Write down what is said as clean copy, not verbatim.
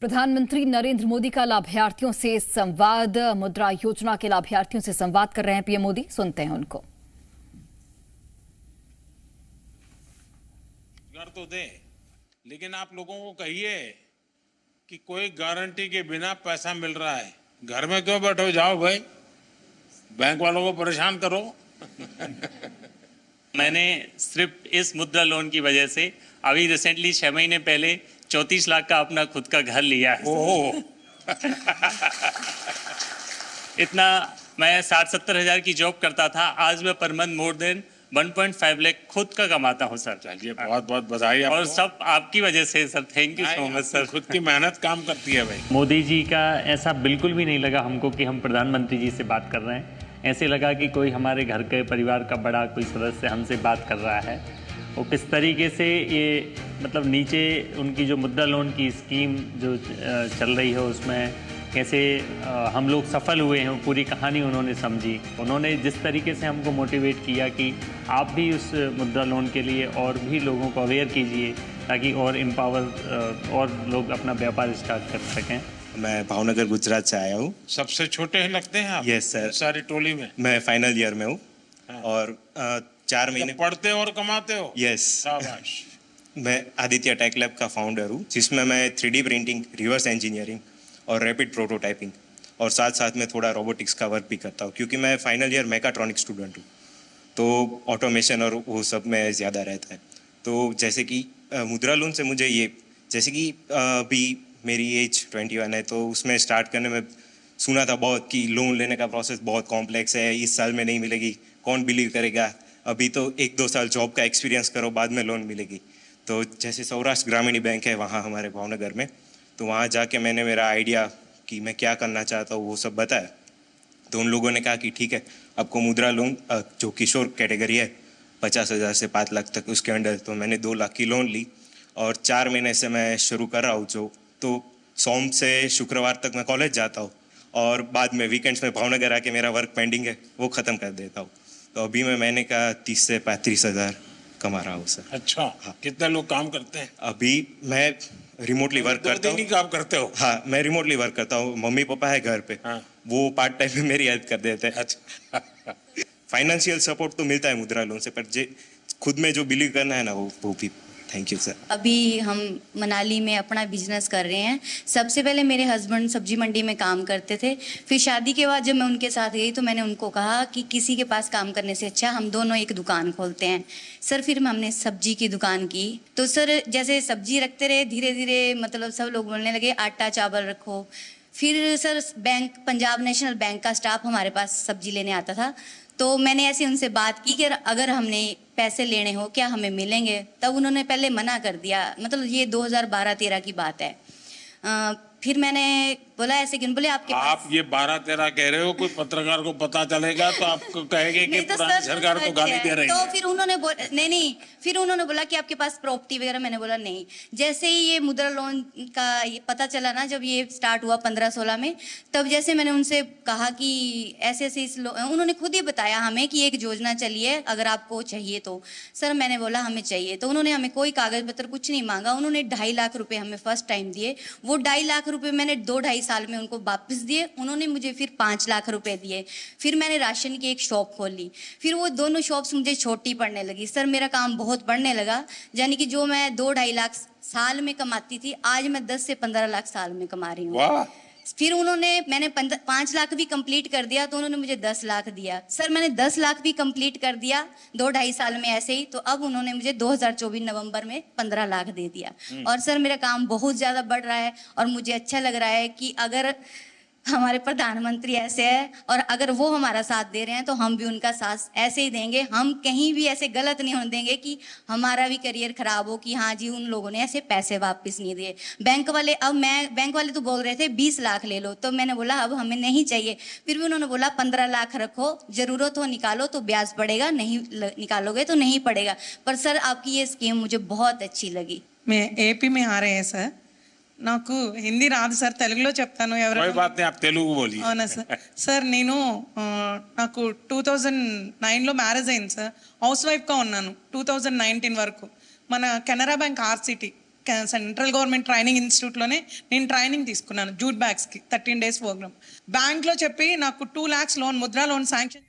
प्रधानमंत्री नरेंद्र मोदी का लाभार्थियों से संवाद, मुद्रा योजना के लाभार्थियों से संवाद कर रहे हैं पीएम मोदी। सुनते हैं उनको। घर तो दे, लेकिन आप लोगों को कहिए कि कोई गारंटी के बिना पैसा मिल रहा है, घर में क्यों बैठो, जाओ भाई, बैंक वालों को परेशान करो। मैंने सिर्फ इस मुद्रा लोन की वजह से अभी रिसेंटली 6 महीने पहले 34 लाख का अपना खुद का घर लिया है। ओह इतना मैं 60-70 हजार की जॉब करता था, आज मैं per month more than 1.5 lakh खुद का कमाता हूँ सर। चलिए, बहुत बहुत बधाई आपको। और सब आपकी वजह से sir, thank you so much sir. खुद की मेहनत काम करती है भाई। मोदी जी का ऐसा बिल्कुल भी नहीं लगा हमको कि हम प्रधानमंत्री जी से बात कर रहे हैं। ऐसे लगा कि कोई हमारे घर के परिवार का बड़ा कोई सदस्य हमसे बात कर रहा है। वो किस तरीके से ये मतलब नीचे उनकी जो मुद्रा लोन की स्कीम जो चल रही है उसमें कैसे हम लोग सफल हुए हैं, पूरी कहानी उन्होंने समझी। उन्होंने जिस तरीके से हमको मोटिवेट किया कि आप भी उस मुद्रा लोन के लिए और भी लोगों को अवेयर कीजिए ताकि और एम्पावर और लोग अपना व्यापार स्टार्ट कर सकें। मैं भावनगर गुजरात से आया हूँ। सबसे छोटे ही लगते हैं आप? Yes sir. सारी टोली में मैं फाइनल ईयर में हूँ। हाँ। और 4 महीने पढ़ते और कमाते हो? यस। शाबाश। मैं आदित्य टेक लैब का फाउंडर हूँ, जिसमें मैं 3D प्रिंटिंग, रिवर्स इंजीनियरिंग और रैपिड प्रोटोटाइपिंग और साथ साथ में थोड़ा रोबोटिक्स का वर्क भी करता हूँ, क्योंकि मैं फाइनल ईयर मैकाट्रॉनिक स्टूडेंट हूँ, तो ऑटोमेशन और वो सब में ज़्यादा रहता है। तो जैसे कि मुद्रा लोन से मुझे ये, जैसे कि अभी मेरी एज 21 है, तो उसमें स्टार्ट करने में सुना था बहुत कि लोन लेने का प्रोसेस बहुत कॉम्प्लेक्स है, इस साल में नहीं मिलेगी, कौन बिलीव करेगा, अभी तो 1-2 साल जॉब का एक्सपीरियंस करो, बाद में लोन मिलेगी। तो जैसे सौराष्ट्र ग्रामीण बैंक है वहाँ हमारे भावनगर में, तो वहाँ जाके मैंने मेरा आइडिया कि मैं क्या करना चाहता हूँ वो सब बताया। तो उन लोगों ने कहा कि ठीक है, आपको मुद्रा लोन जो किशोर कैटेगरी है 50,000 से 5 लाख तक उसके अंडर, तो मैंने 2 लाख की लोन ली और 4 महीने से मैं शुरू कर रहा हूँ। जो तो सोम से शुक्रवार तक मैं कॉलेज जाता हूँ और बाद में वीकेंड्स में भावनगर आके मेरा वर्क पेंडिंग है वो ख़त्म कर देता हूँ। तो अभी मैं महीने का 30 से 35 हज़ार कमा रहा हूँ सर। अच्छा। हाँ। कितने लोग काम करते हैं? अभी मैं रिमोटली वर्क करता हूँ। काम करते हो? हाँ, मैं रिमोटली वर्क करता हूँ। मम्मी पापा है घर पे। हाँ। वो पार्ट टाइम में मेरी हेल्प कर देते हैं। अच्छा। फाइनेंशियल सपोर्ट तो मिलता है मुद्रा लोन से, पर जे खुद में जो बिलीव करना है ना वो भी। Thank you sir. अभी हम मनाली में अपना बिजनेस कर रहे हैं। सबसे पहले मेरे हस्बैंड सब्जी मंडी में काम करते थे, फिर शादी के बाद जब मैं उनके साथ गई तो मैंने उनको कहा कि किसी के पास काम करने से अच्छा हम दोनों एक दुकान खोलते हैं। सर फिर हमने सब्जी की दुकान की, तो सर जैसे सब्जी रखते रहे, धीरे धीरे मतलब सब लोग बोलने लगे आटा चावल रखो। फिर sir bank, Punjab national bank का स्टाफ हमारे पास सब्जी लेने आता था, तो मैंने ऐसे उनसे बात की कि अगर हमने पैसे लेने हो क्या हमें मिलेंगे? तब उन्होंने पहले मना कर दिया, मतलब ये 2012-13 की बात है। फिर मैंने बोला ऐसे क्यों? बोले आपके आप ये 12-13 कह रहे हो, कोई पत्रकार को पता चलेगा तो आपको कहेंगे कि पुरानी सरकार को गाली दे रही है। तो फिर उन्होंने नहीं, फिर उन्होंने बोला कि आपके पास प्रॉपर्टी वगैरह? मैंने बोला नहीं। जैसे ही ये मुद्रा लोन का ये पता चला ना, जब ये स्टार्ट हुआ 15-16 में, तब जैसे मैंने उनसे कहा कि ऐसे ऐसे उन्होंने खुद ही बताया हमें कि एक योजना चली है, अगर आपको चाहिए तो। सर मैंने बोला हमें चाहिए, तो उन्होंने हमें कोई कागज पत्र कुछ नहीं मांगा, उन्होंने 2.5 लाख रुपए हमें फर्स्ट टाइम दिए। वो 2.5 लाख रुपए मैंने 2-2.5 साल में उनको वापस दिए। उन्होंने मुझे फिर 5 लाख रुपए दिए। फिर मैंने राशन की एक शॉप खोल ली। फिर वो दोनों शॉप्स मुझे छोटी पड़ने लगी। सर मेरा काम बहुत बढ़ने लगा, यानी कि जो मैं 2-2.5 लाख साल में कमाती थी, आज मैं 10 से 15 लाख साल में कमा रही हूँ। फिर मैंने 5 लाख भी कंप्लीट कर दिया, तो उन्होंने मुझे 10 लाख दिया। सर मैंने 10 लाख भी कंप्लीट कर दिया 2-2.5 साल में ऐसे ही, तो अब उन्होंने मुझे 2024 नवंबर में 15 लाख दे दिया। और सर मेरा काम बहुत ज़्यादा बढ़ रहा है और मुझे अच्छा लग रहा है कि अगर हमारे प्रधानमंत्री ऐसे है और अगर वो हमारा साथ दे रहे हैं तो हम भी उनका साथ ऐसे ही देंगे। हम कहीं भी ऐसे गलत नहीं होने देंगे कि हमारा भी करियर खराब हो कि हाँ जी उन लोगों ने ऐसे पैसे वापस नहीं दिए। बैंक वाले तो बोल रहे थे 20 लाख ले लो, तो मैंने बोला अब हमें नहीं चाहिए। फिर भी उन्होंने बोला 15 लाख रखो, जरूरत हो निकालो तो ब्याज पड़ेगा, नहीं निकालोगे तो नहीं पड़ेगा। पर सर आपकी ये स्कीम मुझे बहुत अच्छी लगी। मैं एपी में आ रहे हैं सर, నాకు హిందీ రాదు సార్, తెలుగులో చెప్తాను. कोई बात नहीं, आप तेलुगु बोलिए. అవునా సార్? సార్ నేను నాకు 2009లో మ్యారేజ్ అయింది సార్. హౌస్ వైఫ్గా ఉన్నాను 2019 వరకు. మన Canara bank RSETI central government training ఇన్స్టిట్యూట్లోనే నేను ట్రైనింగ్ తీసుకున్నాను జూట్ బ్యాగ్స్కి 13 days ప్రోగ్రామ్. బ్యాంక్లో చెప్పి నాకు 2 lakhs loan Mudra loan sanction